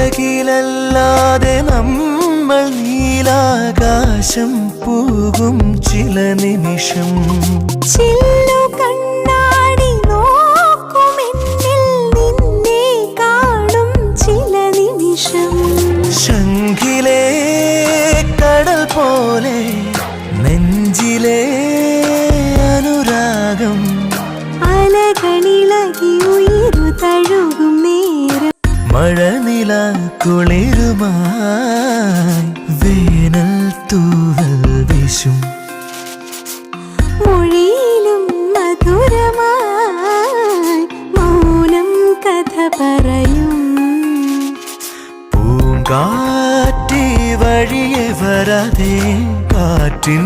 ഉലകിലല്ലാതെ നമ്മൾ നീലാകാശം പൂകും ചില നിമിഷം. ചില്ലു കണ്ണാടി നോക്കുമെന്നിൽ നിന്നെ കാണും ചില നിമിഷം. ശംഖിലെ കടൽ പോലെ നെഞ്ചിലെ അനുരാഗം. അലകളിളകി ഉയിരു തഴുകും നേരം. മഴനില കുളിരുമായി വേനൽ തൂവൽ വീശും. മൊഴിയിലും മധുരമായി മൗനം കഥ പറയും. പൂങ്കാറ്റി വഴിയെ വരാതെ കാറ്റിൻ